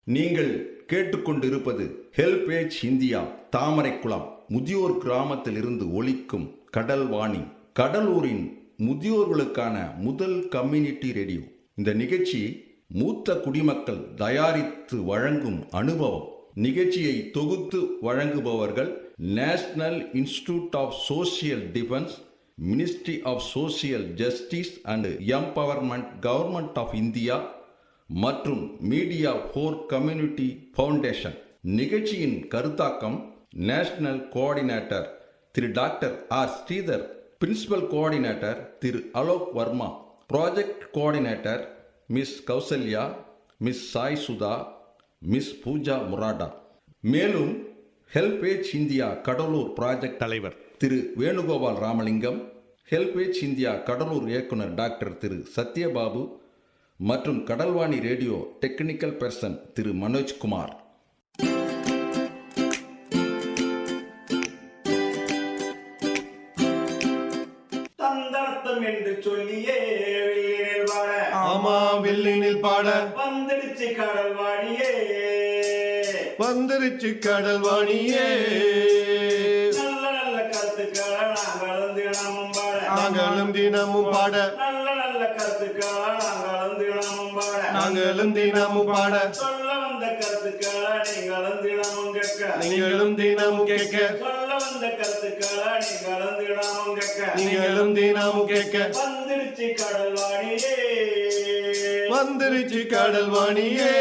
நீங்கள் கேட்டுக்கொண்டிருப்பது HelpAge India Thamaraikulam முதியோர் கிராமத்தில் இருந்து ஒலிக்கும் கடல்வாணி, கடலூரின் முதியோர்களுக்கான முதல் கம்யூனிட்டி ரேடியோ. இந்த நிகழ்ச்சி மூத்த குடிமக்கள் தயாரித்து வழங்கும் அனுபவம். நிகழ்ச்சியை தொகுத்து வழங்குபவர்கள் National Institute of Social Defence, Ministry of Social Justice and Empowerment, Government of India மற்றும் மீடியா ஃபார் கம்யூனிட்டி ஃபவுண்டேஷன். நிகழ்ச்சியின் கருத்தாக்கம் நேஷனல் கோஆர்டினேட்டர் திரு doctor R Sridhar, principal coordinator திரு Alok Varma, project coordinator miss Kausalya, miss Sai Sudha, miss Pooja Murada. மேலும் ஹெல்பேஜ் இந்தியா கடலூர் ப்ராஜெக்ட் தலைவர் திரு வேணுகோபால் ராமலிங்கம், ஹெல்பேஜ் இந்தியா கடலூர் இயக்குனர் டாக்டர் திரு சத்யபாபு மற்றும் கடல்வாணி ரேடியோ டெக்னிக்கல் பர்சன் திரு மனோஜ்குமார். தந்தனத்தம் என்று சொல்லியே வெள்ளினில் பாட, ஆமா வெள்ளினில் பாட வந்துடுச்சு கடல்வாணியே, வந்துருச்சு கடல்வாணியே. நல்ல நல்ல கருத்துக்களை நாங்களும் தினமும் பாட, நாங்களும் தினமும் பாட, நல்ல நல்ல கருத்துக்களை நாங்களும் தினமும் பாட, நாங்களும் தினமும் பாட, சொல்ல வந்த கருத்துக்களை நீங்களும் தினமும் கேட்க, நீங்களும் தினமும் கேட்க, சொல்ல வந்த கருத்துக்களை நீங்களும் தினமும் கேட்க, நீங்களும் தினமும் கேட்க. வந்துடுச்சு கடல்வாணியே, வந்துருச்சு கடல்வாணியே.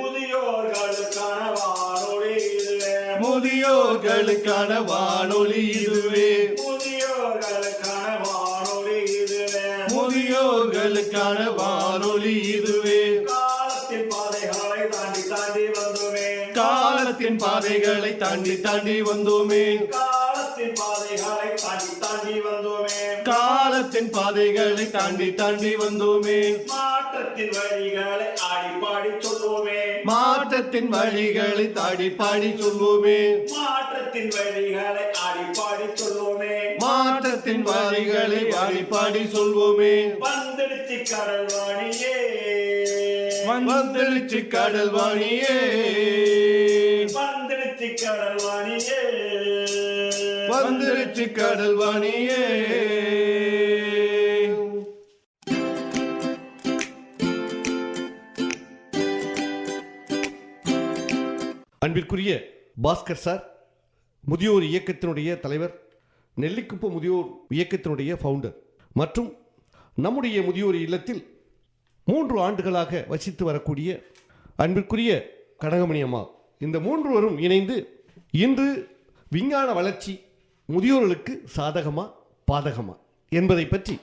முதியோர்களுக்கான வானொலி இதுவே, முதியோர்களுக்கான வானொலி இதுவே, முதியோர்களுக்கான வானொலி இதுவே, முதியோர்களுக்கான வானொலி இதுவே. காலத்தின் பாதைகளை தாண்டி தாண்டி வந்தோமே, காலத்தின் பாதைகளை தாண்டி தாண்டி வந்தோமே, காலத்தின் பாதைகளை தாண்டி தாண்டி வந்தோமே, காலத்தின் பாதைகளை தாண்டி தாண்டி வந்தோமே. மாற்றத்தின் வழிகளை ஆடி பாடி சொல்லுவோமே, மாற்றத்தின் வழிகளை தாடி பாடி சொல்வோமே, மாற்றத்தின் வழிகளை ஆடி பாடி சொல்லுவோமே, மாற்றத்தின் வழிகளை ஆடி பாடி சொல்வோமே. வந்துடுச்சு கடல்வாணியே, வந்துடுச்சு கடல்வாணியே, வந்துடுச்சு கடல்வாணியே, வந்துருச்சு கடல்வாணியே. அன்பிற்குரிய பாஸ்கர் சார், முதியோர் இயக்கத்தினுடைய தலைவர், நெல்லிக்குப்பம் முதியோர் இயக்கத்தினுடைய ஃபவுண்டர் மற்றும் நம்முடைய முதியோர் இல்லத்தில் 3 ஆண்டுகளாக வசித்து வரக்கூடிய அன்பிற்குரிய கனகமணி அம்மா, இந்த 3வரும் இணைந்து இன்று விஞ்ஞான வளர்ச்சி முதியோர்களுக்கு சாதகமா பாதகமா என்பதை பற்றி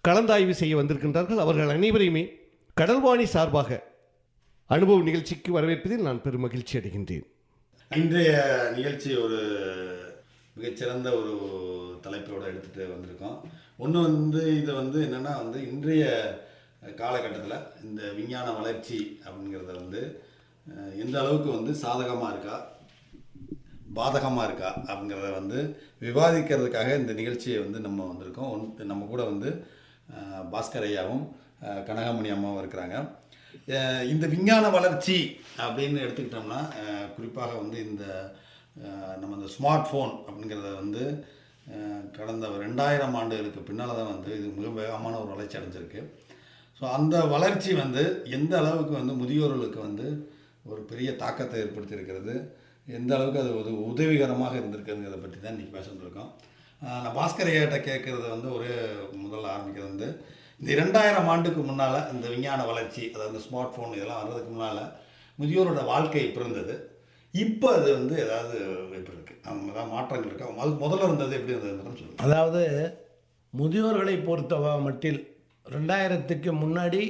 கலந்தாய்வு செய்ய வந்திருக்கின்றார்கள். அவர்கள் அனைவரையுமே கடல்வாணி சார்பாக அனுபவ நிகழ்ச்சிக்கு வரவேற்பதில் நான் பெரும் மகிழ்ச்சி அடைகின்றேன். இன்றைய நிகழ்ச்சி ஒரு மிகச்சிறந்த ஒரு தலைப்போடு எடுத்துகிட்டு வந்திருக்கோம். ஒன்று இது என்னென்னா இன்றைய காலகட்டத்தில் இந்த விஞ்ஞான வளர்ச்சி அப்படிங்கிறத எந்த அளவுக்கு சாதகமாக இருக்கா பாதகமாக இருக்கா அப்படிங்கிறத விவாதிக்கிறதுக்காக இந்த நிகழ்ச்சியை நம்ம வந்திருக்கோம். நம்ம கூட பாஸ்கர் ஐயாவும் கனகமணி அம்மாவும் இருக்கிறாங்க. இந்த விஞ்ஞான வளர்ச்சி அப்படின்னு எடுத்துக்கிட்டோம்னா குறிப்பாக இந்த நம்ம இந்த ஸ்மார்ட் ஃபோன் அப்படிங்கிறத கடந்த 2000 ஆண்டுகளுக்கு பின்னால் தான் இது மிக வேகமான ஒரு வளர்ச்சி அடைஞ்சிருக்கு. ஸோ அந்த வளர்ச்சி எந்த அளவுக்கு முதியோர்களுக்கு ஒரு பெரிய தாக்கத்தை ஏற்படுத்தியிருக்கிறது, எந்த அளவுக்கு அது ஒரு உதவிகரமாக இருந்திருக்குங்கிறத பற்றி தான் இன்றைக்கி பேச வந்திருக்கோம். நான் பாஸ்கர் ஐயாட்ட கேட்குறது ஒரே முதல்ல ஆரம்பிக்கிறது இந்த 2000 ஆண்டுக்கு முன்னால் இந்த விஞ்ஞான வளர்ச்சி, அதாவது ஸ்மார்ட் ஃபோன் இதெல்லாம் வர்றதுக்கு முன்னால் முதியோரோட வாழ்க்கை எப்படி இருந்தது, இப்போ அது ஏதாவது எப்படி இருக்குது, அவங்க ஏதாவது மாற்றங்கள் இருக்கா, முதல்ல இருந்தது எப்படி இருந்ததுன்னு சொல்லுங்கள். அதாவது முதியோர்களை பொறுத்த மட்டில் 2000க்கு முன்னாடி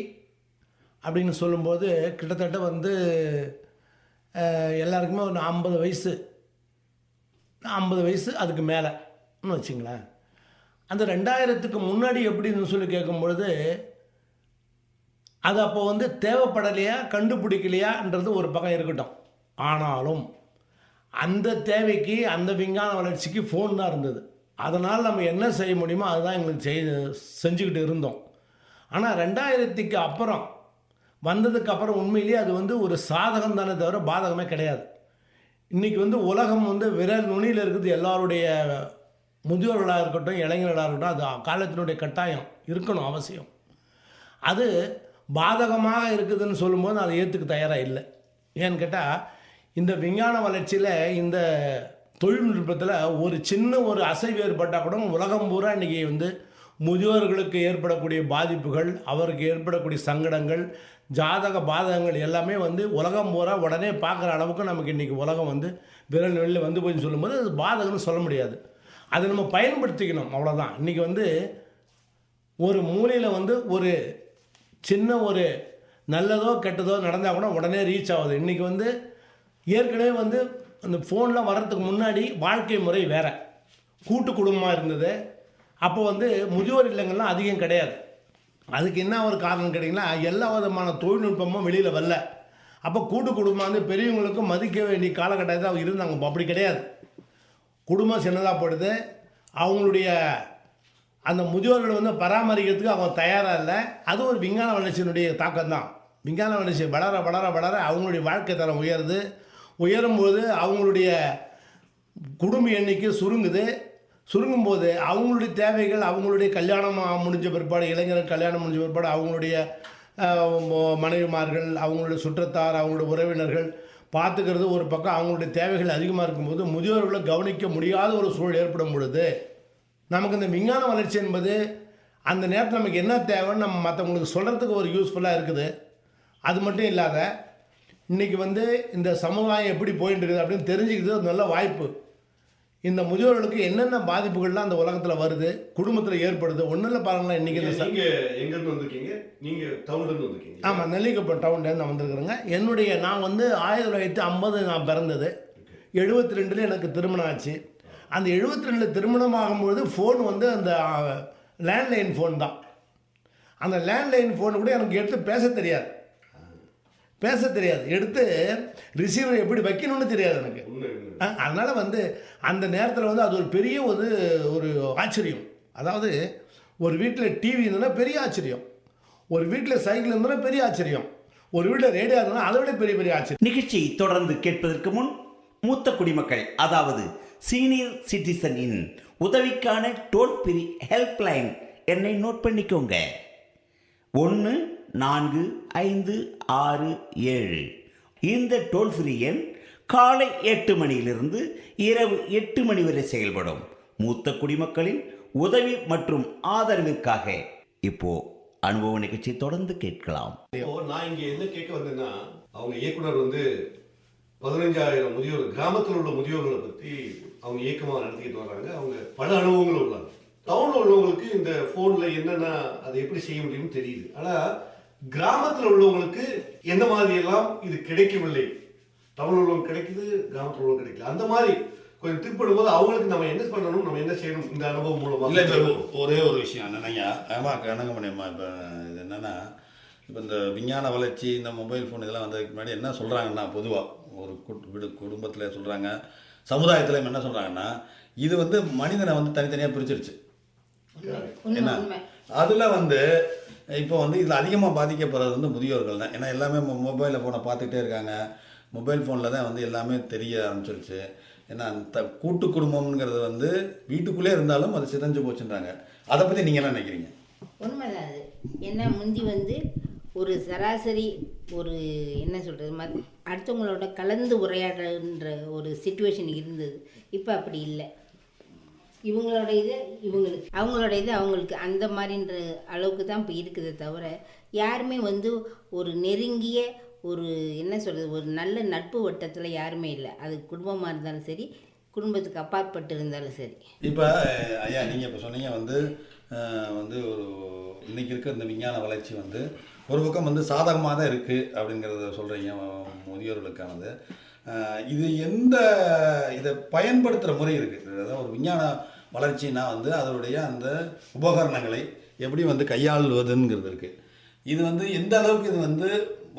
அப்படின்னு சொல்லும்போது கிட்டத்தட்ட எல்லாருக்குமே ஒரு 50 வயசு அதுக்கு மேலேன்னு வச்சுங்களேன். அந்த 2000க்கு முன்னாடி எப்படின்னு சொல்லி கேட்கும்பொழுது அது அப்போ தேவைப்படலையா கண்டுபிடிக்கலையான்றது ஒரு பக்கம் இருக்கட்டும். ஆனாலும் அந்த தேவைக்கு அந்த விஞ்ஞான வளர்ச்சிக்கு ஃபோன் தான் இருந்தது. அதனால் நம்ம என்ன செய்ய முடியுமோ அதுதான் எங்களுக்கு செஞ்சுக்கிட்டு இருந்தோம். ஆனால் 2000க்கு அப்புறம் வந்ததுக்கப்புறம் உண்மையிலேயே அது வந்து ஒரு சாதகம் தானே தவிர பாதகமே கிடையாது. இன்றைக்கி வந்து உலகம் வந்து விரல் நுனியில் இருக்குது. எல்லாருடைய முதியோர்களாக இருக்கட்டும், இளைஞர்களாக இருக்கட்டும், அது காலத்தினுடைய கட்டாயம் இருக்கணும், அவசியம். அது பாதகமாக இருக்குதுன்னு சொல்லும்போது நான் அதை ஏற்றுக்க தயாராக இல்லை. ஏன்னு கேட்டால், இந்த விஞ்ஞான வளர்ச்சியில், இந்த தொழில்நுட்பத்தில் ஒரு சின்ன ஒரு அசைவு ஏற்பட்டால் கூட உலகம் பூரா இன்றைக்கி வந்து முதியோர்களுக்கு ஏற்படக்கூடிய பாதிப்புகள், அவருக்கு ஏற்படக்கூடிய சங்கடங்கள், ஜாதக பாதகங்கள் எல்லாமே வந்து உலகம் பூரா உடனே பார்க்குற அளவுக்கு நமக்கு இன்றைக்கி உலகம் வந்து விரல் வெளியில் வந்து போய் சொல்லும்போது அது பாதகம்னு சொல்ல முடியாது. அதை நம்ம பயன்படுத்திக்கணும், அவ்வளோதான். இன்றைக்கி வந்து ஒரு மூலையில் வந்து ஒரு சின்ன ஒரு நல்லதோ கெட்டதோ நடந்தால் கூட உடனே ரீச் ஆகுது. இன்றைக்கி வந்து ஏற்கனவே வந்து அந்த ஃபோன்லாம் வர்றதுக்கு முன்னாடி வாழ்க்கை முறை வேறு, கூட்டு குடும்பமாக இருந்தது. அப்போ வந்து முதியோர் இல்லங்கள்லாம் அதிகம் கிடையாது. அதுக்கு என்ன ஒரு காரணம் கேட்டிங்கன்னா, எல்லா விதமான தொழில்நுட்பமும் வெளியில் வரல. அப்போ கூட்டு குடும்பம் வந்து பெரியவங்களுக்கும் மதிக்க வேண்டிய காலகட்டத்தில் அவங்க இருந்தாங்க. இப்போ அப்படி கிடையாது. குடும்பம் சின்னதாக போடுது. அவங்களுடைய அந்த முதியோர்களை வந்து பராமரிக்கிறதுக்கு அவங்க தயாராக இல்லை. அது ஒரு விஞ்ஞான வளர்ச்சியினுடைய தாக்கம் தான். விஞ்ஞான வளர்ச்சி வளர வளர வளர அவங்களுடைய வாழ்க்கை தரம் உயருது. உயரும்போது அவங்களுடைய குடும்ப எண்ணிக்கை சுருங்குது. சுருங்கும்போது அவங்களுடைய தேவைகள், அவங்களுடைய கல்யாணம் முடிஞ்ச பிற்பாடு, இளைஞர்கள் கல்யாணம் முடிஞ்ச பிற்பாடு அவங்களுடைய மனைவிமார்கள், அவங்களுடைய சுற்றத்தார், அவங்களுடைய உறவினர்கள் பார்த்துக்கிறது ஒரு பக்கம். அவங்களுடைய தேவைகள் அதிகமாக இருக்கும்போது முதியோர்களை கவனிக்க முடியாத ஒரு சூழல் ஏற்படும் பொழுது நமக்கு இந்த விஞ்ஞான வளர்ச்சி என்பது அந்த நேரத்தில் நமக்கு என்ன தேவைன்னு நம்ம மற்றவங்களுக்கு சொல்கிறதுக்கு ஒரு யூஸ்ஃபுல்லாக இருக்குது. அது மட்டும் இல்லாத இன்றைக்கி வந்து இந்த சமுதாயம் எப்படி போயிட்டு இருக்குது அப்படின்னு தெரிஞ்சுக்கிறது ஒரு நல்ல வாய்ப்பு. இந்த முதியோர்களுக்கு என்னென்ன பாதிப்புகள்லாம் அந்த உலகத்தில் வருது, குடும்பத்தில் ஏற்படுது. ஒன்றும் இல்லை பாருங்களேன். இன்றைக்கி எங்கேருந்து வந்திருக்கீங்க? நீங்கள் டவுன்லேருந்து வந்திருக்கீங்க? ஆமாம், நெல்லிக்குப்பம் டவுன்லேருந்து நான் வந்திருக்கிறேங்க. நான் வந்து 1950 நான் பிறந்தது. 72 எனக்கு திருமணம் ஆச்சு. அந்த 72 திருமணம் ஆகும்பொழுது ஃபோன் வந்து அந்த லேண்ட்லைன் ஃபோன் தான். அந்த லேண்ட்லைன் ஃபோன் கூட எனக்கு எடுத்து பேச தெரியாது. எடுத்து ரிசீவர் எப்படி வைக்கணும்னு தெரியாது எனக்கு. அதனால் வந்து அந்த நேரத்தில் வந்து அது ஒரு பெரிய ஒரு ஆச்சரியம். அதாவது ஒரு வீட்டில் டிவி இருந்ததுன்னா பெரிய ஆச்சரியம், ஒரு வீட்டில் சைக்கிள் இருந்ததுன்னா பெரிய ஆச்சரியம், ஒரு வீட்டில் ரேடியோ இருந்ததுன்னா அதை விட பெரிய பெரிய ஆச்சரியம். நிகழ்ச்சியை தொடர்ந்து கேட்பதற்கு முன் மூத்த குடிமக்கள், அதாவது சீனியர் சிட்டிசனின் உதவிக்கான டோல் ஃப்ரீ ஹெல்ப்லைன் எண்ணை நோட் பண்ணிக்கோங்க. 145667. இந்த டோல் ஃப்ரீ எண் காலை 8 மணியிலிருந்து இரவு 8 மணி வரை செயல்படும். மூத்த குடிமக்களின் உதவி மற்றும் ஆதரவிற்காக இப்போ அனுபவ நிகழ்ச்சி தொடர்ந்து கேட்கலாம். நான் இங்கே என்ன கேட்க வந்தேன்னா, அவங்க இயக்குனர் வந்து 15,000 முதியோர், கிராமத்தில் உள்ள முதியோர்களை பற்றி அவங்க இயக்கமாக நடத்திக்கிட்டு வர்றாங்க. அவங்க பல அனுபவங்கள் உள்ளாங்க. டவுனில் உள்ளவங்களுக்கு இந்த ஃபோனில் என்னென்ன அதை எப்படி செய்ய முடியும்னு தெரியுது. ஆனால் கிராமத்தில் உள்ளவங்களுக்கு எந்த மாதிரியெல்லாம் இது கிடைக்கவில்லை. டவுனில் உள்ளவங்க கிடைக்குது, கிராமத்தில் உள்ளவங்க கிடைக்கல. அந்த மாதிரி கொஞ்சம் திருப்பிடும் போது அவங்களுக்கு நம்ம என்ன பண்ணணும், நம்ம என்ன செய்யணும் இந்த அனுபவம் மூலமாக. இல்லை, ஒரே ஒரு விஷயம் என்னன்னா, கணக்கமணியம்மா, இப்போ இது என்னென்னா, இப்போ இந்த விஞ்ஞான வளர்ச்சி, இந்த மொபைல் ஃபோன் இதெல்லாம் வந்ததுக்கு முன்னாடி என்ன சொல்கிறாங்கன்னா, பொதுவாக ஒரு குடும்பத்தில் சொல்கிறாங்க, சமுதாயத்தில் என்ன சொல்கிறாங்கன்னா, இது வந்து மனிதனை வந்து தனித்தனியாக பிரிச்சிருச்சு. என்ன அதில் வந்து இப்போ வந்து இதில் அதிகமாக பாதிக்கப்படுறது வந்து முதியோர்கள் தான். ஏன்னா எல்லாமே மொபைலில் ஃபோனை பார்த்துக்கிட்டே இருக்காங்க. மொபைல் ஃபோனில் தான் வந்து எல்லாமே தெரிய ஆரம்பிச்சிருச்சு. ஏன்னா அந்த கூட்டு குடும்பம்ங்கிறது வந்து வீட்டுக்குள்ளே இருந்தாலும் அது சிதைஞ்சு போச்சுன்றாங்க. அதை பற்றி நீங்கள் என்ன நினைக்கிறீங்க? உண்மைதான் அது. ஏன்னா முந்தி வந்து ஒரு சராசரி ஒரு என்ன சொல்கிறது, அடுத்தவங்களோட கலந்து உரையாடுன்ற ஒரு சிச்சுவேஷன் இருந்தது. இப்போ அப்படி இல்லை. இவங்களோட இது இவங்களுக்கு, அவங்களோட இது அவங்களுக்கு, அந்த மாதிரின்ற அளவுக்கு தான் இப்போ இருக்குதே தவிர யாருமே வந்து ஒரு நெருங்கிய ஒரு என்ன சொல்கிறது, ஒரு நல்ல நட்பு வட்டத்தில் யாருமே இல்லை. அது குடும்பமாக இருந்தாலும் சரி, குடும்பத்துக்கு அப்பாற்பட்டு இருந்தாலும் சரி. இப்போ ஐயா நீங்கள் இப்போ சொன்னீங்க வந்து வந்து ஒரு இன்றைக்கி இருக்க இந்த விஞ்ஞான வளர்ச்சி வந்து ஒரு பக்கம் வந்து சாதகமாக தான் இருக்குது அப்படிங்கிறத சொல்கிறீங்க முதியோர்களுக்கானது. இது இதை பயன்படுத்துகிற முறை இருக்குது. அதாவது ஒரு விஞ்ஞான வளர்ச்சின்னா வந்து அதனுடைய அந்த உபகரணங்களை எப்படி வந்து கையாளுவதுங்கிறது இருக்குது. இது வந்து எந்த அளவுக்கு இது வந்து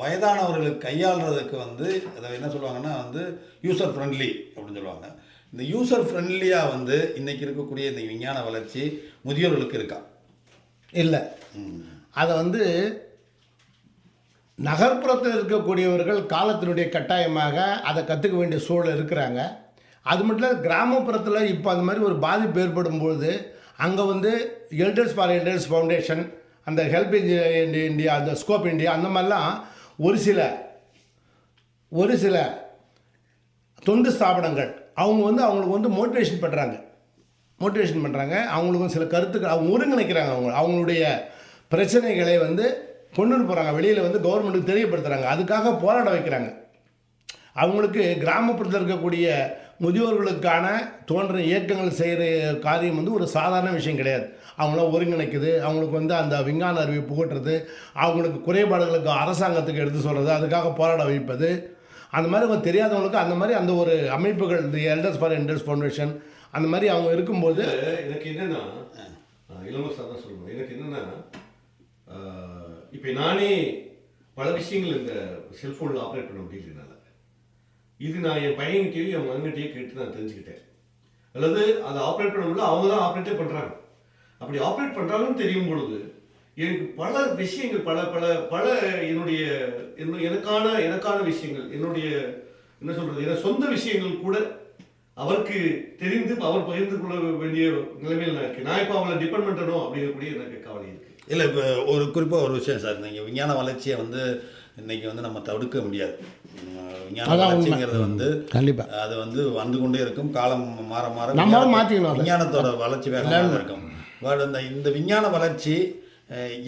வயதானவர்களுக்கு கையாளுறதுக்கு வந்து அதை என்ன சொல்லுவாங்கன்னா வந்து யூசர் ஃப்ரெண்ட்லி அப்படின்னு சொல்லுவாங்க. இந்த யூசர் ஃப்ரெண்ட்லியாக வந்து இன்றைக்கி இருக்கக்கூடிய இந்த விஞ்ஞான வளர்ச்சி முதியோர்களுக்கு இருக்கா? இல்லை. அதை வந்து நகர்ப்புறத்தில் இருக்கக்கூடியவர்கள் காலத்தினுடைய கட்டாயமாக அதை கற்றுக்க வேண்டிய சூழல் இருக்கிறாங்க. அது மட்டும் இல்லை, கிராமப்புறத்தில் இப்போ அந்த மாதிரி ஒரு பாதிப்பு ஏற்படும் பொழுது அங்கே வந்து எல்டர்ஸ் ஃபார் எல்டர்ஸ் ஃபவுண்டேஷன், அந்த ஹெல்ப் இந்தியா, அந்த ஸ்கோப் இந்தியா, அந்த மாதிரிலாம் ஒரு சில தொண்டு ஸ்தாபனங்கள் அவங்க வந்து அவங்களுக்கு வந்து மோட்டிவேஷன் பண்ணுறாங்க. அவங்களுக்கும் சில கருத்துக்கள் அவங்க ஒருங்கிணைக்கிறாங்க. அவங்களுடைய பிரச்சனைகளை வந்து கொண்டுட்டு போகிறாங்க, வெளியில் வந்து கவர்மெண்ட்டுக்கு தெரியப்படுத்துகிறாங்க, அதுக்காக போராட வைக்கிறாங்க. அவங்களுக்கு கிராமப்புறத்தில் இருக்கக்கூடிய முதியோர்களுக்கான தோன்ற இயக்கங்கள் செய்கிற காரியம் வந்து ஒரு சாதாரண விஷயம் கிடையாது. அவங்கள ஒருங்கிணைக்குது, அவங்களுக்கு வந்து அந்த விஞ்ஞான அறிவை புகட்டுறது, அவங்களுக்கு குறைபாடுகளுக்கு அரசாங்கத்துக்கு எடுத்து சொல்கிறது, அதுக்காக போராட வைப்பது, அந்த மாதிரி அவங்க தெரியாதவங்களுக்கு அந்த மாதிரி அந்த ஒரு அமைப்புகள், இந்த எல்டர்ஸ் ஃபார் எல்டர்ஸ் ஃபவுண்டேஷன், அந்த மாதிரி அவங்க இருக்கும்போது எனக்கு என்னென்னா இளவரசர் தான் சொல்லுவேன். எனக்கு என்னென்னா இப்போ நானே பல விஷயங்கள் இந்த செல்ஃபோனில் ஆப்ரேட் பண்ண முடியலனால இது நான் என் பையன்கிட்டயும் என் மகன்கிட்டயே கேட்டு நான் தெரிஞ்சுக்கிட்டேன். அல்லது அதை ஆப்ரேட் பண்ண முடியல, அவங்க தான் ஆப்ரேட்டே பண்ணுறாங்க. அப்படி ஆப்ரேட் பண்ணுறாங்கன்னு தெரியும் பொழுது எனக்கு பல விஷயங்கள் பல பல பல எனக்கான விஷயங்கள், என்னுடைய என்ன சொல்கிறது, என சொந்த விஷயங்கள் கூட அவருக்கு தெரிந்து அவர் பகிர்ந்து கொள்ள வேண்டிய நிலைமையில் நான் இருக்கேன். நான் இப்போ அவங்களை டிபெண்ட் பண்ணணும் அப்படிங்கக்கூடிய எனக்கு கவலை இருக்குது. இல்லை, இப்போ ஒரு குறிப்பாக ஒரு விஷயம் சார், நீங்கள் விஞ்ஞான வளர்ச்சியை வந்து இன்னைக்கு வந்து நம்ம தடுக்க முடியாது. விஞ்ஞான வளர்ச்சிங்கிறது வந்து கண்டிப்பாக அது வந்து வந்து கொண்டே இருக்கும். காலம் மாற மாற விஞ்ஞானத்தோட வளர்ச்சி வேகமாக இருக்கும். இந்த விஞ்ஞான வளர்ச்சி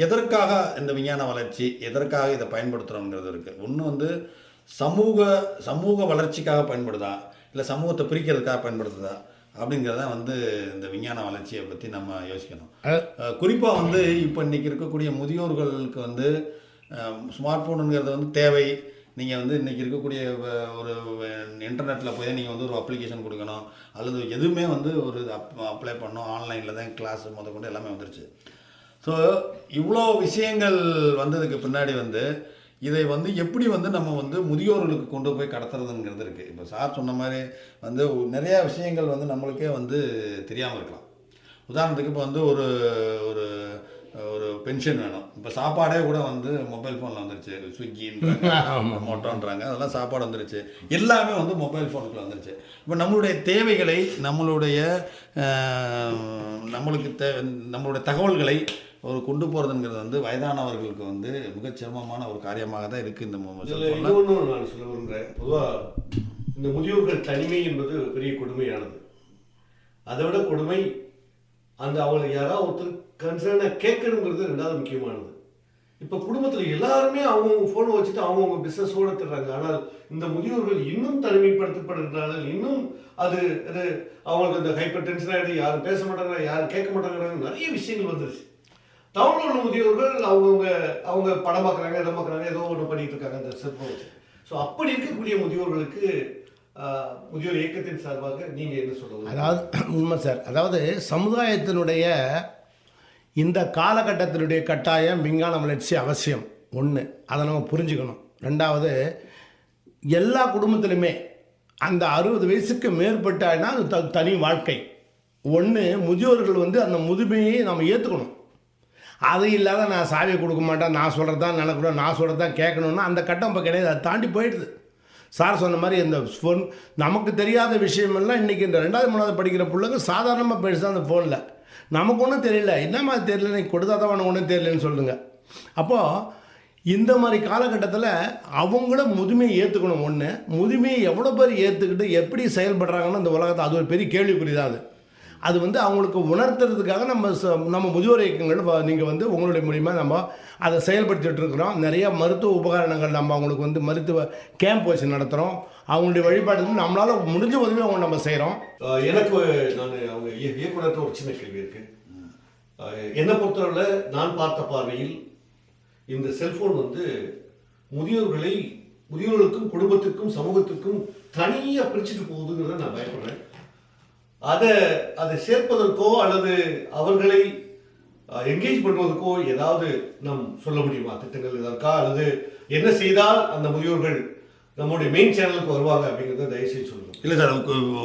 எதற்காக, இந்த விஞ்ஞான வளர்ச்சி எதற்காக இதை பயன்படுத்துகிறோங்கிறது இருக்குது. ஒன்று வந்து சமூக வளர்ச்சிக்காக பயன்படுதா, இல்லை சமூகத்தை பிரிக்கிறதுக்காக பயன்படுத்துதா அப்படிங்கிறத வந்து இந்த விஞ்ஞான வளர்ச்சியை பற்றி நம்ம யோசிக்கணும். குறிப்பாக வந்து இப்போ இன்றைக்கி இருக்கக்கூடிய முதியோர்களுக்கு வந்து ஸ்மார்ட் ஃபோனுங்கிறது வந்து தேவை. நீங்கள் வந்து இன்றைக்கி இருக்கக்கூடிய ஒரு இன்டர்நெட்டில் போய் நீங்கள் வந்து ஒரு அப்ளிகேஷன் கொடுக்கணும், அல்லது எதுவுமே வந்து ஒரு அப்ளை பண்ணணும், ஆன்லைனில் தான் கிளாஸ் கொண்டு எல்லாமே வந்துருச்சு. ஸோ இவ்வளோ விஷயங்கள் வந்ததுக்கு பின்னாடி வந்து இதை வந்து எப்படி வந்து நம்ம வந்து முதியோர்களுக்கு கொண்டு போய் கடத்துறதுங்கிறது இருக்குது. இப்போ சார் சொன்ன மாதிரி வந்து நிறையா விஷயங்கள் வந்து நம்மளுக்கே வந்து தெரியாமல் இருக்கலாம். உதாரணத்துக்கு இப்போ வந்து ஒரு ஒரு பென்ஷன் வேணும், இப்போ சாப்பாடே கூட வந்து மொபைல் ஃபோனில் வந்துருச்சு. ஸ்விக்கின்றாங்க, மொட்டோன்றாங்க, அதெல்லாம் சாப்பாடு வந்துருச்சு, எல்லாமே வந்து மொபைல் ஃபோனுக்குள்ள வந்துருச்சு. இப்போ நம்மளுடைய தேவைகளை, நம்மளுடைய தகவல்களை ஒரு கொண்டு போகிறதுங்கிறது வந்து வயதானவர்களுக்கு வந்து மிகச் சிரமமான ஒரு காரியமாக தான் இருக்குது. இந்த நான் சொல்ல விரும்புகிறேன், பொதுவாக இந்த முதியோர்கள் தனிமை என்பது பெரிய கொடுமையானது. அதை விட கொடுமை அந்த அவங்களை யாராவது ஒருத்தர் கன்சர்னை கேட்கணுங்கிறது ரெண்டாவது முக்கியமானது. இப்போ குடும்பத்தில் எல்லாருமே அவங்கவுங்க ஃபோனை வச்சுட்டு அவங்கவுங்க பிஸ்னஸோடு தர்றாங்க. ஆனால் இந்த முதியோர்கள் இன்னும் தனிமைப்படுத்தப்படுகிறார்கள். இன்னும் அது அவங்களுக்கு இந்த ஹைப்பர் டென்ஷன் ஆகிடுது, யாரும் பேச மாட்டாங்க, யாரும் கேட்க மாட்டாங்க, நிறைய விஷயங்கள் வந்துருச்சு. டவுனில் உள்ள முதியோர்கள் அவங்க படம் பார்க்குறாங்க, இடம் பார்க்குறாங்க, ஏதோ ஒன்று பண்ணிட்டு இருக்காங்க அந்த செல்ஃபோன் வச்சு. ஸோ அப்படி இருக்கக்கூடிய முதியோர்களுக்கு முதியோர் இயக்கத்தின் சார்பாக நீங்கள் என்ன சொல்லுங்கள்? அதாவது உண்மை சார், அதாவது சமுதாயத்தினுடைய இந்த காலகட்டத்தினுடைய கட்டாயம் விஞ்ஞான வளர்ச்சி அவசியம். ஒன்று, அதை நம்ம புரிஞ்சுக்கணும். ரெண்டாவது, எல்லா குடும்பத்திலுமே அந்த 60 வயசுக்கு மேற்பட்டானா அது தனி வாழ்க்கை. ஒன்று, முதியோர்கள் வந்து அந்த முதுமையை நம்ம ஏற்றுக்கணும். அது இல்லாத நான் சாவியை கொடுக்க மாட்டேன், நான் சொல்கிறது தான் நடக்கணும், நான் சொல்கிறது தான் கேட்கணுன்னா அந்த கட்டம் இப்போ கிடையாது, அதை தாண்டி போயிடுது. சார் சொன்ன மாதிரி இந்த ஃபோன் நமக்கு தெரியாத விஷயமெல்லாம் இன்றைக்கி இந்த 2வது 3வது படிக்கிற பிள்ளைங்க சாதாரணமாக போயிடுச்சு அந்த ஃபோனில். நமக்கு ஒன்றும் தெரியல, என்னம்மா தெரியல, நீ கொடுத்தா தான் உனக்கு ஒன்றும் தெரியலன்னு சொல்லுங்க. அப்போது இந்த மாதிரி காலகட்டத்தில் அவங்கள முதுமையை ஏற்றுக்கணும். ஒன்று, முதுமையை எவ்வளோ பேர் ஏற்றுக்கிட்டு எப்படி செயல்படுறாங்கன்னு இந்த உலகத்தை அது ஒரு பெரிய கேள்விக்குறி தான். அது வந்து அவங்களுக்கு உணர்த்துறதுக்காக நம்ம முதியோர் இயக்கங்கள் நீங்கள் வந்து உங்களுடைய மூலிமா நம்ம அதை செயல்படுத்திகிட்டு இருக்கிறோம். நிறைய மருத்துவ உபகரணங்கள் நம்ம அவங்களுக்கு வந்து மருத்துவ கேம்ப் வச்சு நடத்துகிறோம். அவங்களுடைய வழிபாடு நம்மளால் முடிஞ்ச உதவி அவங்க நம்ம செய்கிறோம். எனக்கு அவங்க இயக்குனர்கிட்ட ஒரு சின்ன கேள்வி இருக்கு. என்னை பொறுத்தவரை நான் பார்த்த பார்வையில் இந்த செல்போன் வந்து முதியோர்களுக்கும் குடும்பத்துக்கும் சமூகத்துக்கும் தனியாக பிரிச்சுட்டு போகுதுங்கிறத நான் பயப்படுறேன். அதை சேர்ப்பதற்கோ அல்லது அவர்களை என்கேஜ் பண்ணுவதற்கோ ஏதாவது நாம் சொல்ல முடியுமா? திட்டங்கள் இதற்கா, அல்லது என்ன செய்தால் அந்த முதியோர்கள் நம்முடைய மெயின் சேனலுக்கு வருவாங்க அப்படிங்கிறத தயவுசெய்து சொல்லுங்கள். இல்லை சார்,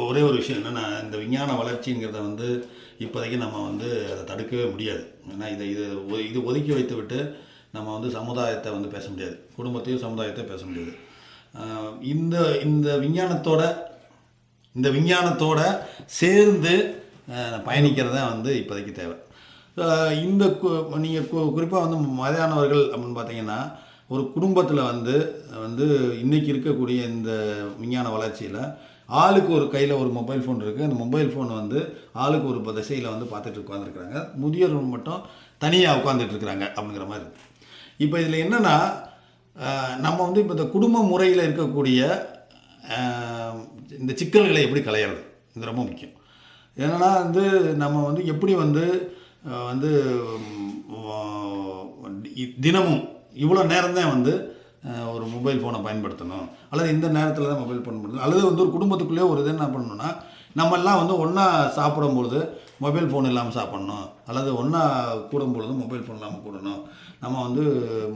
ஒரே ஒரு விஷயம் என்னென்னா, இந்த விஞ்ஞான வளர்ச்சிங்கிறத வந்து இப்போதைக்கு நம்ம வந்து அதை தடுக்கவே முடியாது. ஏன்னா இது ஒதுக்கி வைத்து விட்டு நம்ம வந்து சமுதாயத்தை வந்து பேச முடியாது, குடும்பத்தையும் சமுதாயத்தை பேச முடியாது. இந்த இந்த விஞ்ஞானத்தோட சேர்ந்து பயணிக்கிறது தான் வந்து இப்போதைக்கு தேவை. இந்த நீங்கள் குறிப்பாக வந்து வயதானவர்கள் அப்படின்னு பார்த்தீங்கன்னா, ஒரு குடும்பத்தில் வந்து இன்றைக்கி இருக்கக்கூடிய இந்த விஞ்ஞான வளர்ச்சியில் ஆளுக்கு ஒரு கையில் ஒரு மொபைல் ஃபோன் இருக்குது. அந்த மொபைல் ஃபோன் வந்து ஆளுக்கு ஒரு திசையில் வந்து பார்த்துட்டு உட்காந்துருக்குறாங்க. முதியோர்கள் மட்டும் தனியாக உட்காந்துட்ருக்குறாங்க அப்படிங்கிற மாதிரி இருக்குது. இப்போ இதில் என்னென்னா, நம்ம வந்து இப்போ இந்த குடும்ப முறையில் இருக்கக்கூடிய இந்த சிக்கல்களை எப்படி களையிறது, இது ரொம்ப முக்கியம். என்னென்னா வந்து நம்ம வந்து எப்படி வந்து தினமும் இவ்வளோ நேரம் தான் வந்து ஒரு மொபைல் ஃபோனை பயன்படுத்தணும், அல்லது இந்த நேரத்தில் தான் மொபைல் ஃபோன் பண்ணணும், அல்லது வந்து ஒரு குடும்பத்துக்குள்ளேயே ஒரு இது என்ன பண்ணணும்னா, நம்மெல்லாம் வந்து ஒன்றா சாப்பிடும்பொழுது மொபைல் ஃபோன் இல்லாமல் சாப்பிட்ணும், அல்லது ஒன்றா கூடும்பொழுது மொபைல் ஃபோன் இல்லாமல் கூடணும். நம்ம வந்து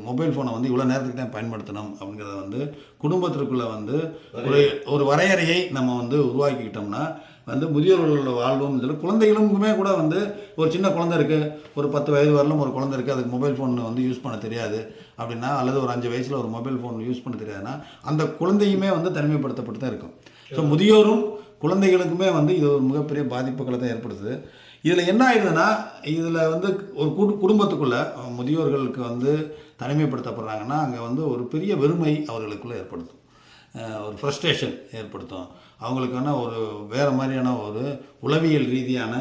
மொபைல் ஃபோனை வந்து இவ்வளோ நேரத்துக்கு தான் பயன்படுத்தணும் அப்படிங்கிறத வந்து குடும்பத்திற்குள்ளே வந்து ஒரு வரையறையை நம்ம வந்து உருவாக்கிக்கிட்டோம்னா வந்து முதியோர்களோட வாழ்வும் இதில் குழந்தைகளுக்குமே கூட வந்து ஒரு சின்ன குழந்தை இருக்குது, ஒரு 10 வயது வரலும் ஒரு குழந்தை இருக்குது, அதுக்கு மொபைல் ஃபோன் வந்து யூஸ் பண்ண தெரியாது அப்படின்னா, அல்லது ஒரு 5 வயசில் ஒரு மொபைல் ஃபோன் யூஸ் பண்ண தெரியாதுன்னா அந்த குழந்தையுமே வந்து தனிமைப்படுத்தப்பட்டு தான் இருக்கும். ஸோ முதியோரும் குழந்தைகளுக்குமே வந்து இது ஒரு மிகப்பெரிய பாதிப்புகளை தான் ஏற்படுத்துது. இதில் என்ன ஆயிடுதுன்னா, இதில் வந்து ஒரு குடும்பத்துக்குள்ளே முதியோர்களுக்கு வந்து தனிமைப்படுத்தப்படுறாங்கன்னா அங்கே வந்து ஒரு பெரிய வெறுமை அவர்களுக்குள்ளே ஏற்படுத்தும், ஒரு ஃப்ரஸ்ட்ரேஷன் ஏற்படுத்தும், அவங்களுக்கான ஒரு வேறு மாதிரியான ஒரு உளவியல் ரீதியான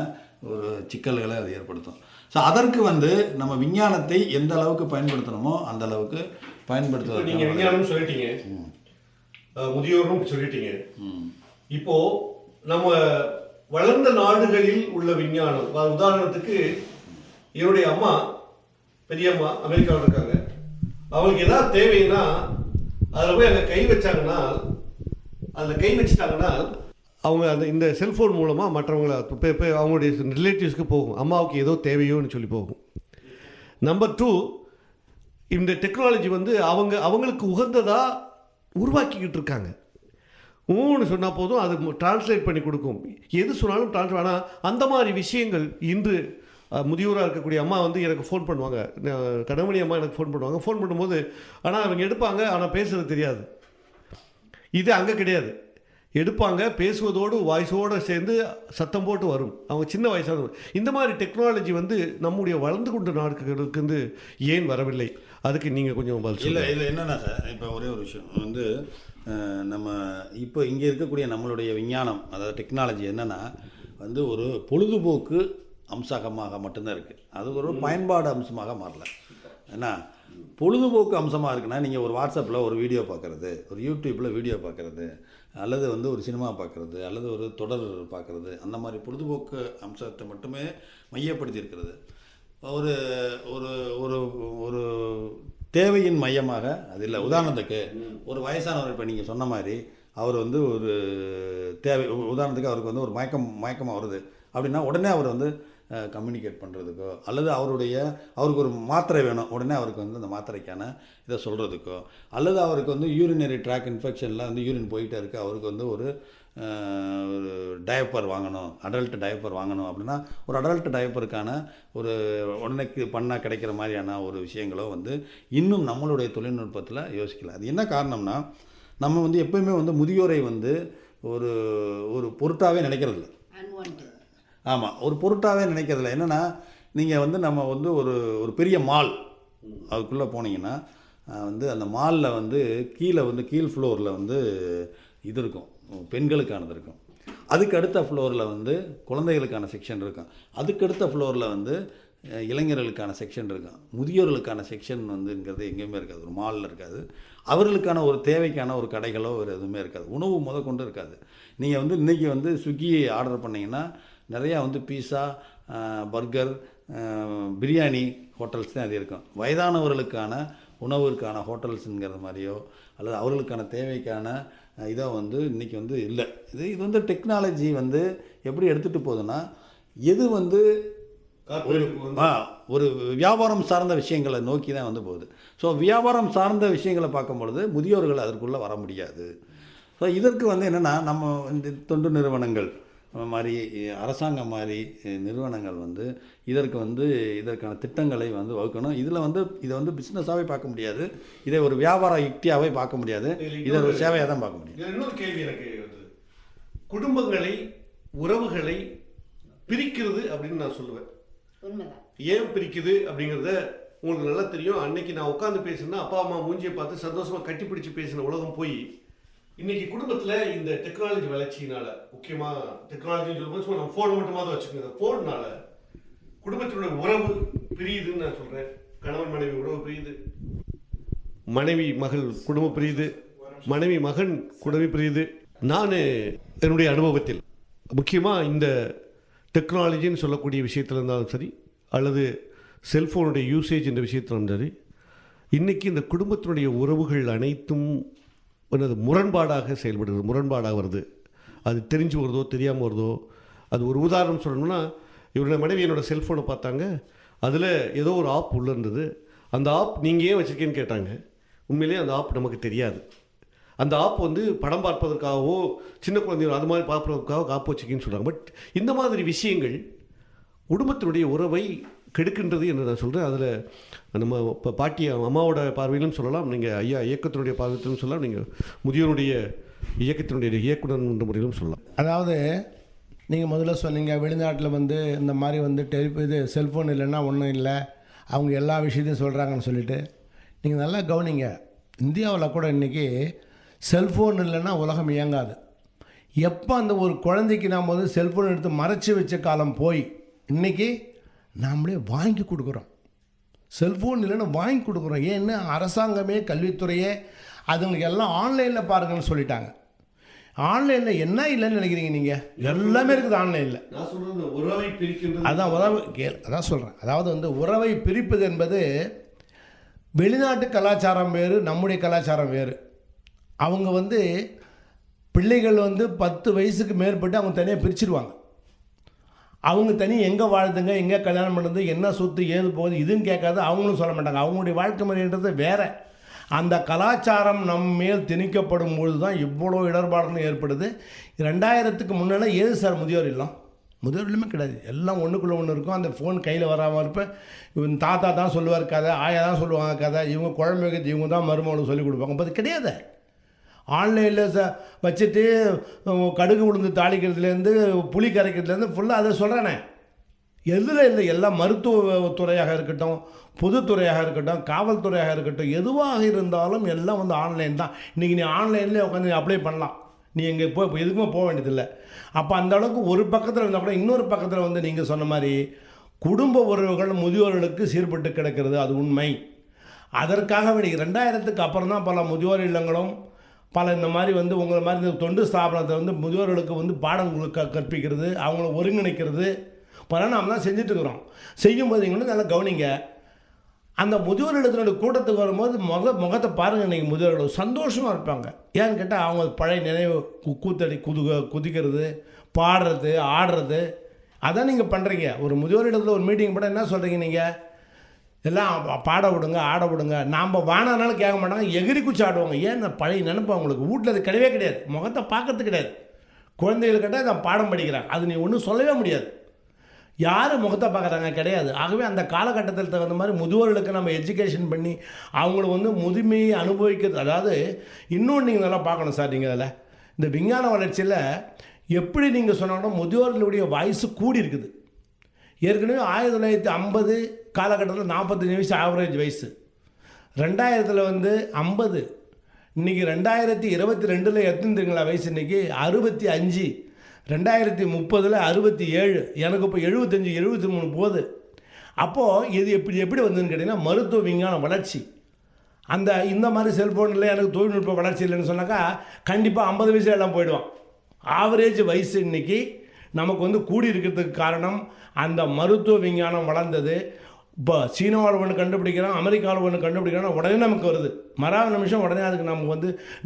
ஒரு சிக்கல்களை அது ஏற்படுத்தும். ஸோ அதற்கு வந்து நம்ம விஞ்ஞானத்தை எந்த அளவுக்கு பயன்படுத்தணுமோ அந்த அளவுக்கு பயன்படுத்துவது. நீங்கள் விஞ்ஞானம் சொல்லிட்டீங்க, முதியோரும் சொல்லிட்டீங்க. இப்போ நம்ம வளர்ந்த நாடுகளில் உள்ள விஞ்ஞானம், உதாரணத்துக்கு என்னுடைய அம்மா, பெரியம்மா அமெரிக்காவில் இருக்காங்க. அவங்களுக்கு ஏதாவது தேவைன்னா அதில் போய் அங்கே கை வச்சுட்டாங்கன்னா அவங்க இந்த செல்ஃபோன் மூலமாக மற்றவங்களை அவங்களுடைய ரிலேட்டிவ்ஸ்க்கு போகும், அம்மாவுக்கு ஏதோ தேவையோன்னு சொல்லி போகும். நம்பர் 2, இந்த டெக்னாலஜி வந்து அவங்களுக்கு உகந்ததாக உருவாக்கிக்கிட்டு இருக்காங்க. ஊன்னு சொன்னால் போதும், அது டிரான்ஸ்லேட் பண்ணி கொடுக்கும், எது சொன்னாலும் டிரான்ஸ்லேட். ஆனால் அந்த மாதிரி விஷயங்கள் இன்று முதியோராக இருக்கக்கூடிய அம்மா வந்து எனக்கு ஃபோன் பண்ணுவாங்க, கணவனி அம்மா எனக்கு ஃபோன் பண்ணுவாங்க. ஃபோன் பண்ணும்போது ஆனால் அவங்க எடுப்பாங்க, ஆனால் பேசுகிறது தெரியாது. இது அங்கே கிடையாது. எடுப்பாங்க, பேசுவதோடு வாய்ஸோடு சேர்ந்து சத்தம் போட்டு வரும். அவங்க சின்ன வயசான இந்த மாதிரி டெக்னாலஜி வந்து நம்முடைய வளர்ந்து கொண்ட நாடுகளுக்கு வந்து ஏன் வரவில்லை? அதுக்கு நீங்கள் கொஞ்சம் பதில் இல்லை. இதில் என்னென்னா சார், இப்போ ஒரே ஒரு விஷயம் வந்து நம்ம இப்போ இங்கே இருக்கக்கூடிய நம்மளுடைய விஞ்ஞானம், அதாவது டெக்னாலஜி என்னென்னா வந்து ஒரு பொழுதுபோக்கு அம்சமாக மட்டும்தான் இருக்குது, அது ஒரு பயன்பாடு அம்சமாக மாறல. ஏன்னா பொழுதுபோக்கு அம்சமாக இருக்குன்னா, நீங்கள் ஒரு வாட்ஸ்அப்பில் ஒரு வீடியோ பார்க்குறது, ஒரு யூடியூப்பில் வீடியோ பார்க்குறது, அல்லது வந்து ஒரு சினிமா பார்க்குறது, அல்லது ஒரு தொடர் பார்க்குறது, அந்த மாதிரி பொழுதுபோக்கு அம்சத்தை மட்டுமே மையப்படுத்தி இருக்கிறது. ஒரு ஒரு ஒரு ஒரு தேவையின் மையமாக அது இல்லை. உதாரணத்துக்கு ஒரு வயசானவர், இப்போ நீங்கள் சொன்ன மாதிரி அவர் வந்து ஒரு தேவை, உதாரணத்துக்கு அவருக்கு வந்து ஒரு மயக்கமாக வருது அப்படின்னா உடனே அவர் வந்து கம்யூனிகேட் பண்ணுறதுக்கோ, அல்லது அவருக்கு ஒரு மாத்திரை வேணும், உடனே அவருக்கு வந்து அந்த மாத்திரைக்கான இதை சொல்கிறதுக்கோ, அல்லது அவருக்கு வந்து யூரினரி ட்ராக் இன்ஃபெக்ஷனில் வந்து யூரின் போயிட்டே இருக்குது, அவருக்கு வந்து ஒரு டயப்பர் வாங்கணும், அடல்ட் டயப்பர் வாங்கணும் அப்படின்னா ஒரு அடல்ட் டயப்பருக்கான ஒரு உடனே பண்ணால் கிடைக்கிற மாதிரியான ஒரு விஷயங்களோ வந்து இன்னும் நம்மளுடைய தொழில்நுட்பத்தில் யோசிக்கல. அது என்ன காரணம்னா, நம்ம வந்து எப்போயுமே வந்து முதியோரை வந்து ஒரு ஒரு பொருட்டாகவே நினைக்கிறதில்ல. ஆமாம், ஒரு பொருட்டாகவே நினைக்கிறதில்ல. என்னென்னா, நீங்கள் வந்து நம்ம வந்து ஒரு பெரிய மால் அதுக்குள்ளே போனீங்கன்னா வந்து அந்த மாலில் வந்து கீழ் ஃப்ளோரில் வந்து இது இருக்கும், பெண்களுக்கானது இருக்கும். அதுக்கு அடுத்த ஃப்ளோரில் வந்து குழந்தைகளுக்கான செக்ஷன் இருக்கும். அதுக்கு அடுத்த ஃப்ளோரில் வந்து இளைஞர்களுக்கான செக்ஷன் இருக்கும். முதியோர்களுக்கான செக்ஷன் வந்துங்கிறது எங்கேயுமே இருக்காது, ஒரு மாலில் இருக்காது. அவர்களுக்கான ஒரு தேவைக்கான ஒரு கடைகளோ ஒரு எதுவுமே இருக்காது, உணவு கொண்டு இருக்காது. நீங்கள் வந்து இன்றைக்கி வந்து ஸ்விக்கி ஆர்டர் பண்ணிங்கன்னா நிறையா வந்து பீஸா, பர்கர், பிரியாணி ஹோட்டல்ஸ் தான் அது இருக்கும். வயதானவர்களுக்கான உணவுக்கான ஹோட்டல்ஸுங்கிற மாதிரியோ அல்லது அவர்களுக்கான தேவைக்கான இதோ வந்து இன்றைக்கி வந்து இல்லை. இது வந்து டெக்னாலஜி வந்து எப்படி எடுத்துகிட்டு போகுதுன்னா, எது வந்து ஒரு வியாபாரம் சார்ந்த விஷயங்களை நோக்கி தான் வந்து போகுது. ஸோ வியாபாரம் சார்ந்த விஷயங்களை பார்க்கும்பொழுது முதியோர்கள் அதற்குள்ளே வர முடியாது. ஸோ இதற்கு வந்து என்னென்னா, நம்ம இந்த தொண்டு நிறுவனங்கள் மாதிரி அரசாங்கம் மாதிரி நிறுவனங்கள் வந்து இதற்கான திட்டங்களை வகுக்கணும். இதில் இதை பிஸ்னஸாகவே பார்க்க முடியாது, இதை ஒரு வியாபார யுக்தியாகவே பார்க்க முடியாது, இதை ஒரு சேவையாக தான் பார்க்க முடியும். இன்னொரு கேள்வி எனக்கு வந்தது, குடும்பங்களை உறவுகளை பிரிக்கிறது அப்படின்னு நான் சொல்லுவேன். ஏன் பிரிக்குது அப்படிங்கிறத உங்களுக்கு நல்லா தெரியும். அன்னைக்கு நான் உட்காந்து பேசினா அப்பா அம்மா மூஞ்சியை பார்த்து சந்தோஷமா கட்டி பிடிச்சு பேசின உலகம் போய் இன்னைக்கு குடும்பத்துல இந்த டெக்னாலஜி வளர்ச்சியினால, முக்கியமா டெக்னாலஜின்னு சொல்லும்போது நம்ம போன் மட்டுமா தான் வச்சுக்கோங்க, போன்னால குடும்பத்தினுடைய உறவு பிரியுதுன்னு நான் சொல்றேன். கணவன் மனைவி உறவு பிரியுது, மனைவி மகள் குடும்பம் பிரியுது, மனைவி மகன் குடும்பம் பிரியுது. நான் என்னுடைய அனுபவத்தில் முக்கியமாக இந்த டெக்னாலஜின்னு சொல்லக்கூடிய விஷயத்தில் இருந்தாலும் சரி, அல்லது செல்ஃபோனுடைய யூசேஜ் இந்த விஷயத்தில் இருந்தாலும் சரி, இன்றைக்கி இந்த குடும்பத்தினுடைய உறவுகள் அனைத்தும் முரண்பாடாக செயல்படுகிறது, முரண்பாடாக வருது. அது தெரிஞ்சு வருதோ தெரியாமல் வருதோ. அது ஒரு உதாரணம் சொல்லணும்னா, இவருடைய மனைவி என்னோடய செல்ஃபோனை பார்த்தாங்க, அதில் ஏதோ ஒரு ஆப் உள்ளே இருந்தது. அந்த ஆப் நீங்கள் ஏன் வச்சுருக்கேன்னு கேட்டாங்க. உண்மையிலேயே அந்த ஆப் நமக்கு தெரியாது. அந்த ஆப் படம் பார்ப்பதற்காகவோ சின்ன குழந்தைகள் அது மாதிரி பார்ப்பதற்காக ஆப் வச்சுக்கின்னு சொல்கிறாங்க. பட் இந்த மாதிரி விஷயங்கள் குடும்பத்தினுடைய உறவை கெடுக்கின்றது என்று நான் சொல்கிறேன். அதில் நம்ம இப்போ பாட்டி அம்மாவோட பார்வையிலும் சொல்லலாம், நீங்கள் ஐயா இயக்கத்தினுடைய பார்வையிலும் சொல்லலாம், நீங்கள் முதியோருடைய இயக்கத்தினுடைய இயக்குனர் என்ற முறையிலும் சொல்லலாம். அதாவது நீங்கள் முதல்ல சொன்னீங்க வெளிநாட்டில் இந்த மாதிரி இது செல்ஃபோன் இல்லைன்னா ஒன்றும் இல்லை, அவங்க எல்லா விஷயத்தையும் சொல்கிறாங்கன்னு சொல்லிட்டு. நீங்கள் நல்லா கவனிங்க, இந்தியாவில் கூட இன்றைக்கி செல்ஃபோன் இல்லைன்னா உலகம் இயங்காது. எப்போ அந்த ஒரு குழந்தைக்கு நாம் செல்ஃபோன் எடுத்து மறைச்சி வச்ச காலம் போய் இன்றைக்கி நாமளே வாங்கி கொடுக்குறோம். செல்ஃபோன் இல்லைன்னா வாங்கி கொடுக்குறோம். ஏன்னா அரசாங்கமே கல்வித்துறையே அதுங்களுக்கு எல்லாம் ஆன்லைனில் பாருங்கன்னு சொல்லிட்டாங்க. ஆன்லைனில் என்ன இல்லைன்னு நினைக்கிறீங்க நீங்கள்? எல்லாமே இருக்குது ஆன்லைனில். நான் சொல்கிறது உறவை பிரிக்கின்றது. அதான் சொல்கிறேன். அதாவது உறவை பிரிப்பது என்பது வெளிநாட்டு கலாச்சாரம் வேறு, நம்முடைய கலாச்சாரம் வேறு. அவங்க பிள்ளைகள் 10 வயசுக்கு மேற்பட்டு அவங்க தனியாக பிரிச்சிருவாங்க. அவங்க தனி எங்கே வாழ்ந்துங்க, எங்கே கல்யாணம் பண்ணுறது, என்ன சொத்து ஏது போகுது இதுன்னு கேட்காது, அவங்களும் சொல்ல மாட்டாங்க. அவங்களுடைய வாழ்க்கை முறைன்றது வேறு. அந்த கலாச்சாரம் நம் மேல் திணிக்கப்படும் பொழுது தான் இவ்வளோ இடர்பாடுகளும் ஏற்படுது. 2000க்கு முன்னால் ஏது சார் முதியோர் இல்லம்? முதியோர் இல்லமே கிடையாது. எல்லாம் ஒன்றுக்குள்ளே ஒன்று இருக்கும். அந்த ஃபோன் கையில் வராமல் இருப்பேன். இவன் தாத்தா தான் சொல்லுவார் கதை, ஆயா தான் சொல்லுவாங்க கதை, இவங்க குழம்பு வைக்கிறது இவங்க தான் மருமகளுக்கு சொல்லிக் கொடுப்பாங்க. அது கிடையாது. ஆன்லைனில் வச்சுட்டு கடுகு உளுந்து தாளிக்கிறதுலேருந்து புளி கரைக்கிறதுலேருந்து ஃபுல்லாக அதை சொல்கிறேனே. எதில் இல்லை, எல்லாம் மருத்துவ துறையாக இருக்கட்டும், பொதுத்துறையாக இருக்கட்டும், காவல்துறையாக இருக்கட்டும், எதுவாக இருந்தாலும் எல்லாம் ஆன்லைன் தான். இன்றைக்கி நீ ஆன்லைன்லேயே உட்காந்து அப்ளை பண்ணலாம். நீ எங்கே எதுக்குமே போக வேண்டியதில்லை. அப்போ அந்த அளவுக்கு ஒரு பக்கத்தில் இருந்தால் கூட இன்னொரு பக்கத்தில் நீங்கள் சொன்ன மாதிரி குடும்ப உறவுகள் முதியோர்களுக்கு சீர்பட்டு கிடக்கிறது, அது உண்மை. அதற்காக வேண்டிய 2000க்கு அப்புறம் தான் பல முதியோர் இல்லங்களும் பல இந்த மாதிரி உங்களை மாதிரி இந்த தொண்டு ஸ்தாபனத்தை முதியோர்களுக்கு பாடம் கற்பிக்கிறது, அவங்கள ஒருங்கிணைக்கிறது பல நாம் தான் செஞ்சிட்ருக்குறோம். செய்யும்போது நீங்கள் நல்லா கவனிங்க, அந்த முதியோர் இடத்தினுடைய கூட்டத்துக்கு வரும்போது முகத்தை பாருங்கள். இன்றைக்கி முதியோர்கள் சந்தோஷமாக இருப்பாங்க. ஏன்னு கேட்டால் அவங்க பழைய நினைவு கூத்தடி குதிக்கிறது, பாடுறது, ஆடுறது, அதான் நீங்கள் பண்ணுறீங்க. ஒரு முதியோர் இடத்துல ஒரு மீட்டிங் போட்டால் என்ன சொல்கிறீங்க நீங்கள்? எல்லாம் பாட விடுங்க, ஆட விடுங்க. நாம் வானானாலும் கேட்க மாட்டாங்க, எகிரி குச்சி ஆடுவாங்க. ஏன் பழைய நினைப்பு அவங்களுக்கு வீட்டில் அது கிடையவே கிடையாது. முகத்தை பார்க்கறது கிடையாது. குழந்தைகள் கேட்டால் நான் பாடம் படிக்கிறேன், அது நீ ஒன்றும் சொல்லவே முடியாது. யார் முகத்தை பார்க்குறாங்க? கிடையாது. ஆகவே அந்த காலகட்டத்தில் தகுந்த மாதிரி முதியோர்களுக்கு நம்ம எஜுகேஷன் பண்ணி அவங்கள முதுமையை அனுபவிக்கிறது. அதாவது இன்னொன்று நீங்கள் நல்லா பார்க்கணும் சார். நீங்கள் அதில் இந்த விஞ்ஞான வளர்ச்சியில் எப்படி நீங்கள் சொன்னாங்கன்னா முதியோர்களுடைய வயசு கூடி இருக்குது. ஏற்கனவே 1950 காலகட்டத்தில் 45 வயசு ஆவரேஜ் வயசு, 2000 50, இன்றைக்கி 2022 எத்தனைங்களா வயசு? இன்றைக்கி 65, 2030 67, எனக்கு இப்போ 75 73 போகுது. அப்போது இது எப்படி வந்ததுன்னு கேட்டிங்கன்னா மருத்துவ விஞ்ஞான வளர்ச்சி. இந்த மாதிரி செல்ஃபோனில் எனக்கு தொழில்நுட்ப வளர்ச்சி இல்லைன்னு சொன்னாக்கா கண்டிப்பாக 50 வயசில் எல்லாம் போயிடுவான். ஆவரேஜ் வயசு இன்றைக்கி நமக்கு கூடி இருக்கிறதுக்கு காரணம் அந்த மருத்துவ விஞ்ஞானம் வளர்ந்தது. இப்போ சீனாவில் ஒன்று கண்டுபிடிக்கிறோம், அமெரிக்காவில் ஒன்று கண்டுபிடிக்கிறோம், உடனே நமக்கு வருது. மறாவது நிமிஷம் உடனே அதுக்கு நம்ம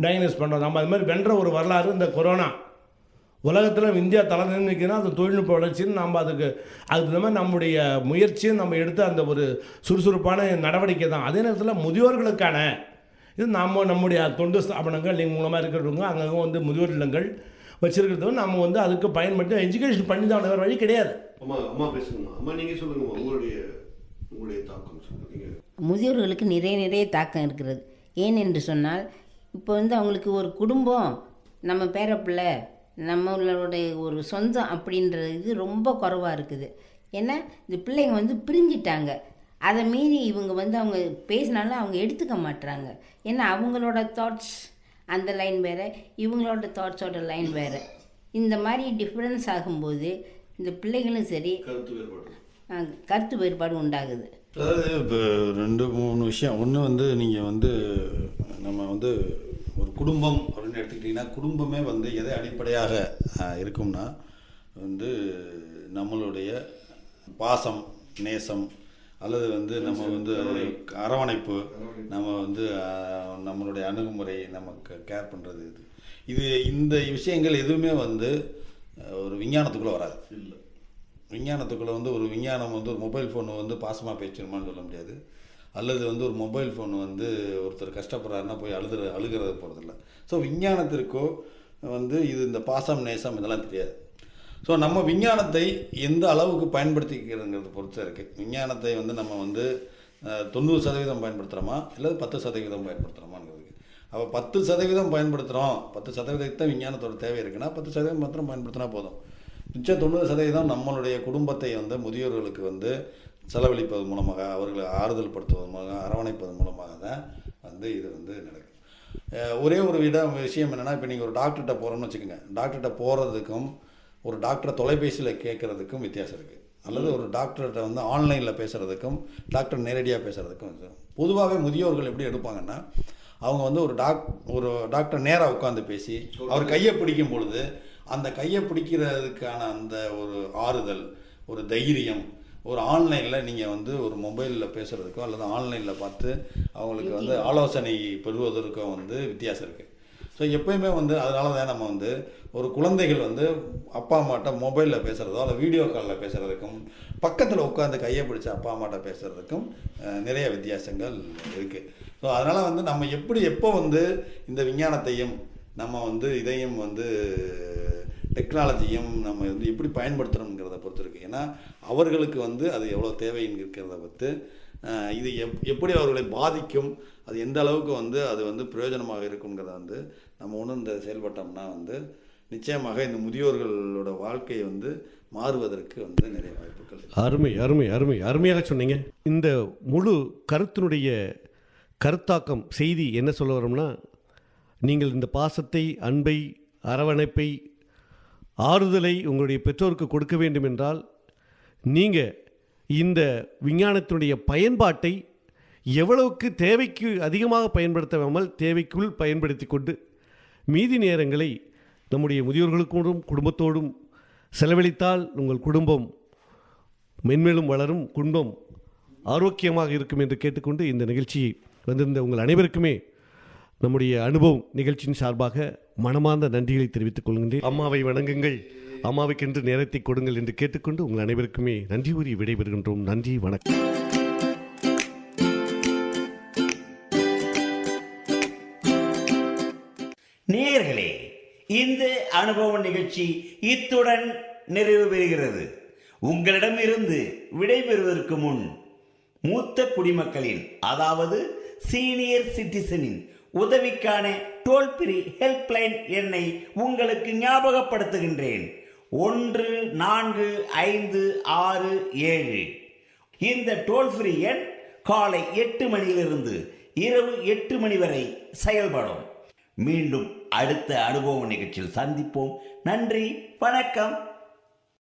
டயக்னோஸ் பண்ணுறோம். நம்ம அது மாதிரி வென்ற ஒரு வரலாறு இந்த கொரோனா. உலகத்தில் இந்தியா தலை நிற்கிறோம், அது தொழில்நுட்ப வளர்ச்சின்னு நம்ம அதுக்கு தகுந்த மாதிரி நம்முடைய முயற்சியும் நம்ம எடுத்து அந்த ஒரு சுறுசுறுப்பான நடவடிக்கை தான். அதே நேரத்தில் முதியோர்களுக்கான இது நம்முடைய தொண்டு ஸ்தாபனங்கள் நீங்கள் மூலமாக இருக்கிறவங்க அங்கங்கே முதியோர் இல்லங்கள் வச்சுருக்கிறத நம்ம வந்து அதுக்கு பயன்படுத்தி எஜுகேஷன் பண்ணி தான் வேறு வழி கிடையாது. அம்மா பேசுங்கம்மா. அம்மா நீங்கள் சொல்லுங்கம்மா, உங்களுடைய தாக்கம் சொல்லுங்க. முதியோர்களுக்கு நிறைய தாக்கம் இருக்கிறது. ஏன் என்று சொன்னால் இப்போ வந்து அவங்களுக்கு ஒரு குடும்பம், நம்ம பேரப்பிள்ளை, நம்மளுடைய ஒரு சொந்தம் அப்படின்ற இது ரொம்ப குறைவாக இருக்குது. ஏன்னா இந்த பிள்ளைங்க வந்து பிரிஞ்சிட்டாங்க. அதை மீறி இவங்க வந்து அவங்க பேசினாலும் அவங்க எடுத்துக்க மாட்டுறாங்க. ஏன்னா அவங்களோட தாட்ஸ் அந்த லைன் வேறு, இவங்களோட தாட்ஸோட லைன் வேறு. இந்த மாதிரி டிஃப்ரென்ஸ் ஆகும்போது இந்த பிள்ளைகளும் சரி கருத்து வேறுபாடு உண்டாகுது. அதாவது இப்போ 2-3 விஷயம். ஒன்று வந்து நீங்கள் வந்து நம்ம வந்து ஒரு குடும்பம் அப்படின்னு எடுத்துக்கிட்டிங்கன்னா, குடும்பமே வந்து எதை அடிப்படையாக இருக்கும்னா வந்து நம்மளுடைய பாசம், நேசம், அல்லது வந்து நம்ம வந்து அரவணைப்பு, நம்ம வந்து நம்மளுடைய அணுகுமுறை, நமக்கு கேர் பண்ணுறது, இது இந்த விஷயங்கள் எதுவுமே வந்து ஒரு விஞ்ஞானத்துக்குள்ளே வராது. இல்லை, விஞ்ஞானத்துக்குள்ளே வந்து ஒரு விஞ்ஞானம் வந்து ஒரு மொபைல் ஃபோன் வந்து பாசமாக பேசிடுமான்னு சொல்ல முடியாது. அல்லது வந்து ஒரு மொபைல் ஃபோன் வந்து ஒருத்தர் கஷ்டப்படுறாருன்னா போய் அழுகிறது போகிறதில்ல. ஸோ விஞ்ஞானத்திற்கோ வந்து இது இந்த பாசம், நேசம் இதெல்லாம் தெரியாது. ஸோ நம்ம விஞ்ஞானத்தை எந்த அளவுக்கு பயன்படுத்திக்கிறதுங்கிறத பொறுத்து இருக்குது. விஞ்ஞானத்தை வந்து நம்ம வந்து 90% பயன்படுத்துகிறோமா இல்லை 10% பயன்படுத்துகிறோமாங்கிறதுக்கு. அப்போ 10% பயன்படுத்துகிறோம், 10% விஞ்ஞானத்தோட தேவை இருக்குன்னா 10% மாத்திரம் பயன்படுத்தினா போதும். மிச்சம் 90% நம்மளுடைய குடும்பத்தை வந்து முதியோர்களுக்கு வந்து செலவழிப்பது மூலமாக, அவர்களை ஆறுதல் படுத்துவது மூலமாக, அரவணைப்பது மூலமாக தான் வந்து இது வந்து நடக்கும். ஒரே ஒரு விஷயம் என்னென்னா, இப்போ நீங்கள் ஒரு டாக்டர்கிட்ட போகிறோன்னு வச்சுக்கோங்க. டாக்டர்கிட்ட போகிறதுக்கும் ஒரு டாக்டரை தொலைபேசியில் கேட்குறதுக்கும் வித்தியாசம் இருக்குது. அல்லது ஒரு டாக்டர்கிட்ட வந்து ஆன்லைனில் பேசுகிறதுக்கும் டாக்டர் நேரடியாக பேசுகிறதுக்கும். பொதுவாகவே முதியோர்கள் எப்படி எடுப்பாங்கன்னா, அவங்க வந்து ஒரு டாக்டர் நேராக உட்காந்து பேசி அவர் கையை பிடிக்கும் பொழுது அந்த கையை பிடிக்கிறதுக்கான அந்த ஒரு ஆறுதல், ஒரு தைரியம், ஒரு ஆன்லைனில் நீங்கள் வந்து ஒரு மொபைலில் பேசுகிறதுக்கோ அல்லது ஆன்லைனில் பார்த்து அவங்களுக்கு வந்து ஆலோசனை பெறுவதற்கோ வந்து வித்தியாசம் இருக்குது. ஸோ எப்போயுமே வந்து அதனால தான் நம்ம வந்து ஒரு குழந்தைகள் வந்து அப்பா அம்மாட்ட மொபைலில் பேசுகிறதோ அல்ல வீடியோ காலில் பேசுகிறதுக்கும் பக்கத்தில் உட்காந்து கையை பிடிச்ச அப்பா அம்மாட்ட பேசுகிறதுக்கும் நிறைய வித்தியாசங்கள் இருக்குது. ஸோ அதனால் வந்து நம்ம எப்போ வந்து இந்த விஞ்ஞானத்தையும் நம்ம வந்து இதையும் வந்து டெக்னாலஜியும் நம்ம வந்து எப்படி பயன்படுத்துகிறோங்கிறத பொறுத்து இருக்குது. ஏன்னா அவர்களுக்கு வந்து அது எவ்வளோ தேவைன்னு இருக்கிறத பொறுத்து இது எப்படி அவர்களை பாதிக்கும், அது எந்த அளவுக்கு வந்து அது வந்து பிரயோஜனமாக இருக்குங்கிறத வந்து நம்ம உணர்ந்து செயல்பட்டோம்னா வந்து நிச்சயமாக இந்த முதியோர்களோட வாழ்க்கையை வந்து மாறுவதற்கு வந்து நிறைய வாய்ப்புகள். அருமை அருமை அருமை அருமையாக சொன்னீங்க. இந்த முழு கருத்தினுடைய கருத்தாக்கம் செய்தி என்ன சொல்ல வரோம்னா, நீங்கள் இந்த பாசத்தை, அன்பை, அரவணைப்பை, ஆறுதலை உங்களுடைய பெற்றோருக்கு கொடுக்க வேண்டும் என்றால் நீங்கள் இந்த விஞ்ஞானத்தினுடைய பயன்பாட்டை எவ்வளவுக்கு தேவைக்கு அதிகமாக பயன்படுத்தாமல் தேவைக்குள் பயன்படுத்தி கொண்டு மீதி நேரங்களை நம்முடைய முதியோர்களுக்கும் குடும்பத்தோடும் செலவழித்தால் உங்கள் குடும்பம் மென்மேலும் வளரும், குடும்பம் ஆரோக்கியமாக இருக்கும் என்று கேட்டுக்கொண்டு இந்த நிகழ்ச்சியை வந்திருந்த உங்கள் அனைவருக்குமே நம்முடைய அனுபவம் நிகழ்ச்சியின் சார்பாக மனமார்ந்த நன்றிகளை தெரிவித்துக் கொள்கின்றேன். அம்மாவை வணங்குங்கள், அம்மாவுக்கென்று நேரத்தை கொடுங்கள் என்று கேட்டுக்கொண்டு உங்கள் அனைவருக்குமே நன்றி கூறி விடைபெறுகின்றோம். நன்றி, வணக்கம். நேயர்களே, இந்த அனுபவ நிகழ்ச்சி இத்துடன் நிறைவு பெறுகிறது. உங்களிடமிருந்து விடைபெறுவதற்கு முன் மூத்த குடிமக்களின், அதாவது சீனியர் சிட்டிசனின் உதவிக்கான டோல் ஃப்ரீ ஹெல்ப்லைன் எண்ணை உங்களுக்கு ஞாபகப்படுத்துகின்றேன். 145667. இந்த டோல் ஃப்ரீ எண் காலை 8 மணியிலிருந்து இரவு 8 மணி வரை செயல்படும். மீண்டும் அடுத்த அனுபவ நிகழ்ச்சியில் சந்திப்போம். நன்றி, வணக்கம்.